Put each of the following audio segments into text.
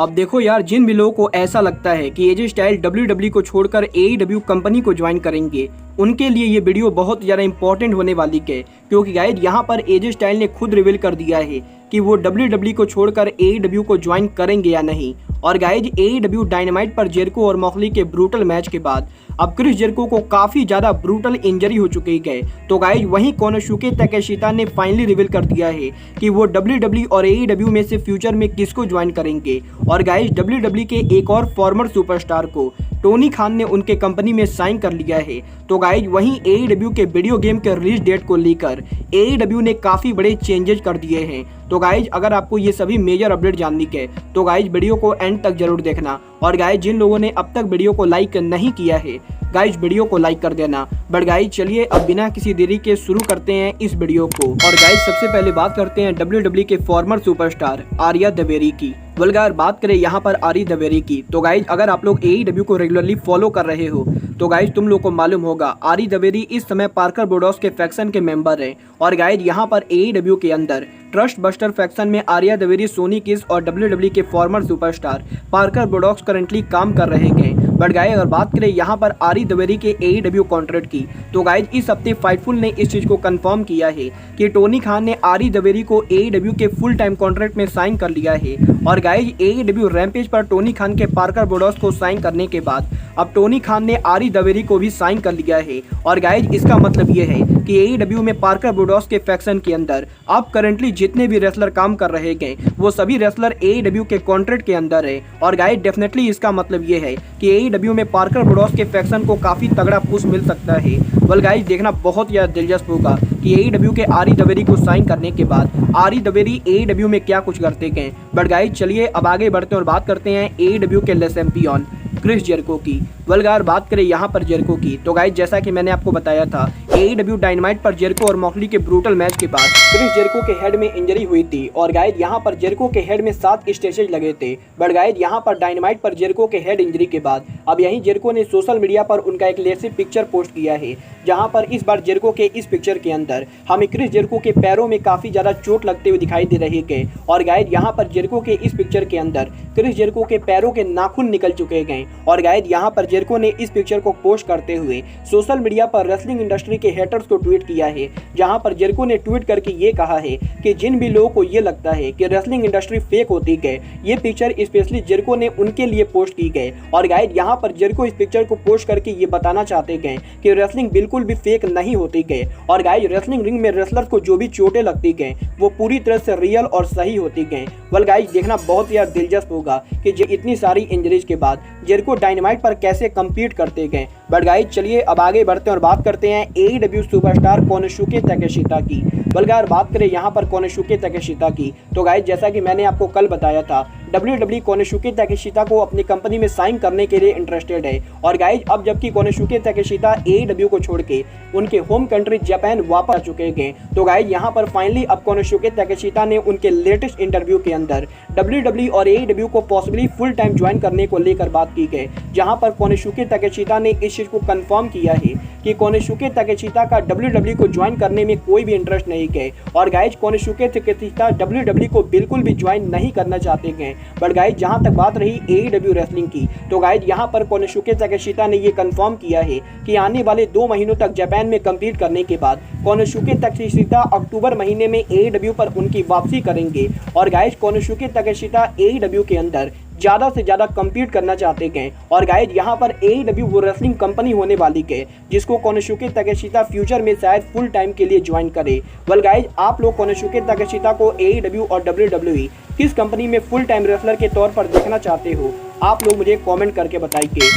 अब देखो यार, जिन भी लोगों को ऐसा लगता है कि एजे स्टाइल WWE को छोड़कर AEW कंपनी को ज्वाइन करेंगे, उनके लिए ये वीडियो बहुत ज़्यादा इंपॉर्टेंट होने वाली है। क्योंकि गाइज यहाँ पर एजे स्टाइल ने खुद रिवील कर दिया है कि वो WWE को छोड़कर AEW को ज्वाइन करेंगे या नहीं। और गाइज AEW डायनामाइट पर जेरिको और मॉक्सली के ब्रूटल मैच के बाद अब क्रिस जेरिको को काफ़ी ज़्यादा ब्रूटल इंजरी हो चुकी है। तो गाइज वहीं कोनोशुके ताकेशिता ने फाइनली रिवील कर दिया है कि वो WWE और AEW में से फ्यूचर में किसको ज्वाइन करेंगे। और गाइज WWE के एक और फॉर्मर सुपरस्टार को टोनी खान ने उनके कंपनी में साइन कर लिया है। तो गाइज वहीं AEW के वीडियो गेम के रिलीज डेट को लेकर AEW ने काफ़ी बड़े चेंजेस कर दिए हैं। तो गाइज अगर आपको ये सभी मेजर अपडेट जाननी है तो गाइज वीडियो को एंड तक जरूर देखना। और गाइज जिन लोगों ने अब तक वीडियो को लाइक नहीं किया है, गाइज वीडियो को लाइक कर देना। बट गाइज चलिए अब बिना किसी देरी के शुरू करते हैं इस वीडियो को। और गाइज सबसे पहले बात करते हैं WWE के फॉर्मर सुपरस्टार आर्या दवेरी की। अगर बात करें यहाँ पर आरी दवेरी की, तो गाइज अगर आप लोग AEW को रेगुलरली फॉलो कर रहे हो तो गाइज तुम लोग को मालूम होगा आरी दवेरी इस समय पार्कर बोडोस के फैक्शन के मेंबर हैं। और गाइज यहाँ पर AEW के अंदर ट्रस्ट बस्टर फैक्शन में आर्या दवेरी, सोनी किस और WWE के फॉर्मर सुपरस्टार पार्कर बोडोस करंटली काम कर रहे हैं। बट गाइज अगर बात करें यहाँ पर आरी दवेरी के AEW कॉन्ट्रैक्ट की, तो गाइज इस हफ्ते फाइटफुल ने इस चीज को कंफर्म किया है कि टोनी खान ने आरी दवेरी को AEW के फुल टाइम कॉन्ट्रैक्ट में साइन कर लिया है। और गाइज AEW रैम्पेज पर टोनी खान के पार्कर बोडोस को साइन करने के बाद अब टोनी खान ने आरी दवेरी को भी साइन कर लिया है। और गाइज इसका मतलब ये है कि AEW में पार्कर बोडोस के फैक्शन के अंदर अब करंटली जितने भी रेसलर काम कर रहे हैं वो सभी रेसलर AEW के कॉन्ट्रैक्ट के अंदर है। और गाइज डेफिनेटली इसका मतलब ये है कि AEW में पार्कर बोडोस के फैक्शन को काफी तगड़ा पुश मिल सकता है। वेल गाइज देखना बहुत ज्यादा दिलचस्प होगा कि AEW के आरी दवेरी को साइन करने के बाद आरी दवेरी AEW में क्या कुछ करते हैं। बट गाइज चलिए अब आगे बढ़ते हैं और बात करते हैं AEW के लेस चैंपियन क्रिस जेरिको की। वेल बात करें यहाँ पर जेरिको की, तो गाइज जैसा कि मैंने आपको बताया था AEW डायनामाइट पर जेरिको और मॉक्सली के ब्रूटल मैच के बाद क्रिस जेरिको के हेड में इंजरी हुई थी। और गाइज यहाँ पर जेरिको के हेड में 7 स्टिचेज लगे थे। बट गाइज यहाँ पर डायनामाइट पर जेरिको के हेड इंजरी के बाद अब यहीं जेरिको ने सोशल मीडिया पर उनका एक लेटेस्ट पिक्चर पोस्ट किया है, जहाँ पर इस बार जेरिको के इस पिक्चर के अंदर हमें क्रिस जेरिको के पैरों में काफी ज्यादा चोट लगते हुए दिखाई दे रही है। और गाइज यहाँ पर जेरिको के इस पिक्चर के अंदर क्रिस जेरिको के पैरों के नाखून निकल चुके हैं। और गाइज यहाँ पर जेरिको ने इस पिक्चर को पोस्ट करते हुए सोशल मीडिया पर रेसलिंग इंडस्ट्री के हेटर्स को ट्वीट किया है, जहां पर जेरिको ने ट्वीट करके ये कहा है कि जिन भी लोगों को ये लगता है कि रेसलिंग इंडस्ट्री फेक होती है, ये पिक्चर स्पेशली जेरिको ने उनके लिए पोस्ट की गई। और गाइज यहाँ पर जेरिको इस पिक्चर को पोस्ट करके ये बताना चाहते हैं कि रेसलिंग बिल्कुल भी फेक नहीं होती है। और गाइज रेसलिंग रिंग में रेसलर को जो भी चोटें लगती हैं वो पूरी तरह से रियल और सही होती हैं। वेल गाइज देखना बहुत यार दिलचस्प होगा कि इतनी सारी इंजरीज के बाद जेरिको डायनामाइट पर कैसे कम्पीट करते गए। बट गाइज चलिए अब आगे बढ़ते हैं और बात करते हैं AEW सुपरस्टार कोनोशुके ताकेशिता की। बल्कि बात करें यहाँ पर कोनोशुके ताकेशिता की, तो गाइज जैसा कि मैंने आपको कल बताया था WWE कोनोशुके ताकेशिता को अपनी कंपनी में साइन करने के लिए इंटरेस्टेड है। और गाइज अब जबकि कोनोशुके ताकेशिता AEW को छोड़ के उनके होम कंट्री जापान वापस आ चुके हैं, तो गाइज यहाँ पर फाइनली अब कोनोशुके ताकेशिता ने उनके लेटेस्ट इंटरव्यू के अंदर WWE और AEW को पॉसिबली फुल टाइम ज्वाइन करने को लेकर बात की गई, जहाँ पर कोनोशुके ताकेशिता ने इस चीज को कंफर्म किया है कि कोनोशुके ताकेशिता का WWE को ज्वाइन करने में कोई भी इंटरेस्ट नहीं है। और गाइज कोनोशुके ताकेशिता WWE को बिल्कुल भी ज्वाइन नहीं करना चाहते हैं। बट गाइज जहां तक बात रही AEW रेसलिंग की, तो गाइज यहां पर कोनोशुके ताकेशिता ने ये कंफर्म किया है कि आने वाले 2 महीनों तक जापान में कंप्लीट करने के बाद कोनोशुके ताकेशिता अक्टूबर महीने में AEW पर उनकी वापसी करेंगे। और गाइज कोनोशुके ताकेशिता AEW के अंदर ज़्यादा से ज़्यादा कम्पीट करना चाहते हैं। और गाइज यहाँ पर AEW वो रेसलिंग कंपनी होने वाली है जिसको कोनोशुके ताकेशिता फ्यूचर में शायद फुल टाइम के लिए ज्वाइन करे। वेल गाइज आप लोग कोनोशुके ताकेशिता को AEW और WWE किस कंपनी में फुल टाइम रेसलर के तौर पर देखना चाहते हो, आप लोग मुझे कमेंट करके बताइए।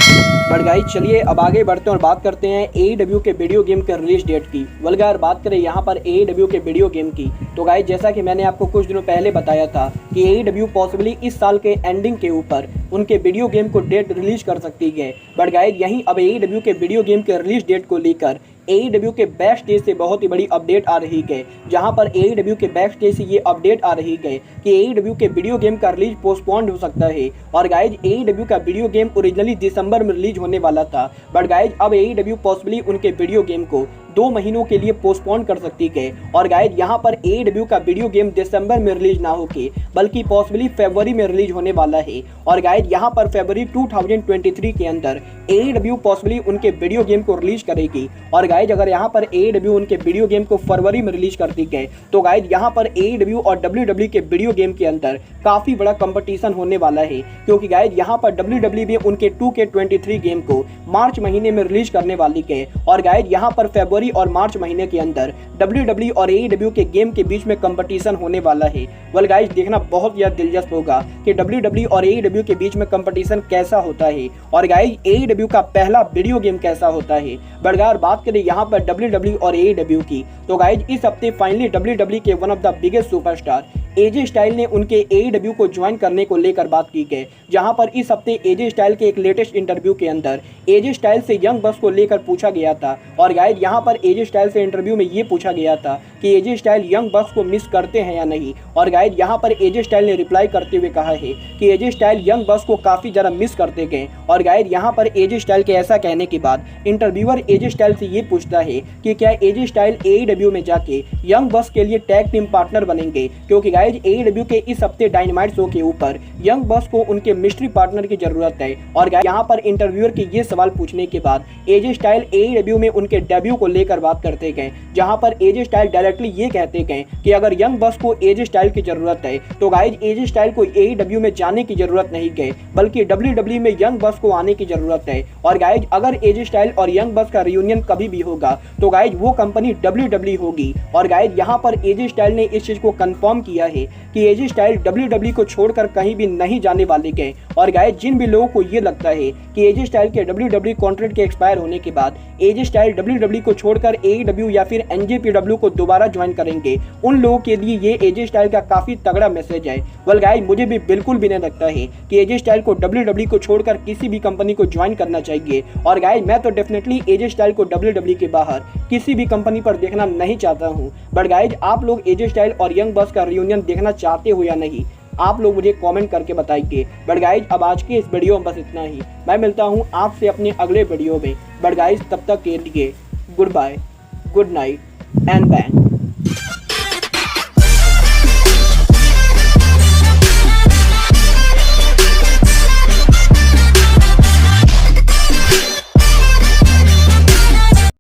बट गाइज चलिए अब आगे बढ़ते हैं और बात करते हैं AEW के वीडियो गेम के रिलीज डेट की। वेल बात करें यहाँ पर AEW के वीडियो गेम की, तो गाइज जैसा कि मैंने आपको कुछ दिनों पहले बताया था कि AEW पॉसिबली इस साल के एंडिंग के ऊपर उनके वीडियो गेम को डेट रिलीज कर सकती है। बट गाइज यहीं अब AEW के वीडियो गेम के रिलीज डेट को लेकर AEW के बैक स्टेज से बहुत ही बड़ी अपडेट आ रही है, जहां पर AEW के बैक स्टेज से ये अपडेट आ रही है कि AEW के वीडियो गेम का रिलीज पोस्टपोन्ड हो सकता है। और गाइज AEW का वीडियो गेम ओरिजिनली दिसंबर में रिलीज होने वाला था, बट गाइज अब AEW पॉसिबली उनके वीडियो गेम को 2 महीनों के लिए पोस्टपोन कर सकती है। और गाइज यहाँ पर AEW का वीडियो गेम दिसंबर में रिलीज ना होके बल्कि पॉसिबली फरवरी में रिलीज होने वाला है। और गाइज यहाँ पर फरवरी 2023 के अंदर AEW पॉसिबली उनके वीडियो गेम को रिलीज करेगी। और गाइज अगर यहाँ पर AEW उनके वीडियो गेम को फरवरी में रिलीज करती है तो गाइज यहाँ पर AEW और WWE के वीडियो गेम के अंदर काफी बड़ा कंपटीशन होने वाला है, क्योंकि गाइज यहाँ पर WWE भी उनके 2K23 गेम को मार्च महीने में रिलीज करने वाली है। और गाइज यहाँ पर फरवरी और मार्च महीने के अंदर WWE और AEW के गेम के बीच में कंपटीशन होने वाला है। वेल गाइज देखना बहुत ज्यादा दिलचस्प होगा कि WWE और AEW के बीच में कंपटीशन कैसा होता है और गाइज AEW का पहला वीडियो गेम कैसा होता है। बट अगर बात करें यहाँ पर WWE और AEW की तो गाइज इस हफ्ते फाइनली WWE के one of the biggest superstar AJ style ने उनके AEW को ज्वाइन करने को लेकर बात की है, जहां पर इस हफ्ते AJ स्टाइल के एक लेटेस्ट इंटरव्यू के अंदर AJ स्टाइल से यंग बक्स को लेकर पूछा गया था। और गाइज यहां पर AJ स्टाइल से इंटरव्यू में ये पूछा गया था कि AJ स्टाइल यंग बक्स को मिस करते हैं या नहीं। और गाइज यहां पर AJ स्टाइल ने रिप्लाई करते हुए कहा है कि AJ स्टाइल यंग बक्स को काफी ज्यादा मिस करते गए। और गाइज यहां पर AJ स्टाइल के ऐसा कहने के बाद इंटरव्यूअर AJ स्टाइल से ये पूछता है कि क्या AJ स्टाइल AEW में जाके यंग बक्स के लिए टैग टीम पार्टनर बनेंगे, क्योंकि गाइज AEW के इस हफ्ते डायनामाइट शो के ऊपर यंग बक्स को उनके मिस्ट्री पार्टनर की जरूरत है। और यहाँ पर इंटरव्यूअर के ये सवाल पूछने के बाद AJ स्टाइल AEW में उनके डेब्यू को लेकर बात करते गए, जहां पर AJ स्टाइल डायरेक्टली ये कहते गए कि अगर यंग बक्स को AJ स्टाइल की जरूरत है तो गाइज AJ स्टाइल को AEW में जाने की जरूरत नहीं है, बल्कि WWE में यंग बक्स को आने की जरूरत है। और गाइज अगर AJ स्टाइल और यंग बक्स का रियूनियन कभी भी होगा तो गाइज वो कंपनी WWE होगी। और गाइज यहाँ पर AJ स्टाइल ने इस चीज को कंफर्म किया है कि AJ स्टाइल WWE को छोड़कर कहीं भी नहीं जाने वाले गए। और गाइज जिन भी लोगों को ये लगता है कि AJ स्टाइल के WWE कॉन्ट्रैक्ट के एक्सपायर होने के बाद AJ स्टाइल WWE को छोड़कर AEW या फिर NJPW को दोबारा ज्वाइन करेंगे, उन लोगों के लिए ये AJ स्टाइल का काफी तगड़ा मैसेज है। वेल गाइज मुझे भी बिल्कुल भी नहीं लगता है कि AJ स्टाइल को WWE को छोड़कर किसी भी कंपनी को ज्वाइन करना चाहिए। और गाइज मैं तो डेफिनेटली AJ स्टाइल को WWE के बाहर किसी भी कंपनी पर देखना नहीं चाहता हूँ। बट गाइज आप लोग AJ स्टाइल और यंग बक्स का रियूनियन देखना चाहते हो या नहीं, आप लोग मुझे कमेंट करके बताइए। बट गाइज अब आज के इस वीडियो में बस इतना ही। मैं मिलता हूँ आपसे अपने अगले वीडियो में। बट गाइज तब तक के लिए good bye, good night and bang.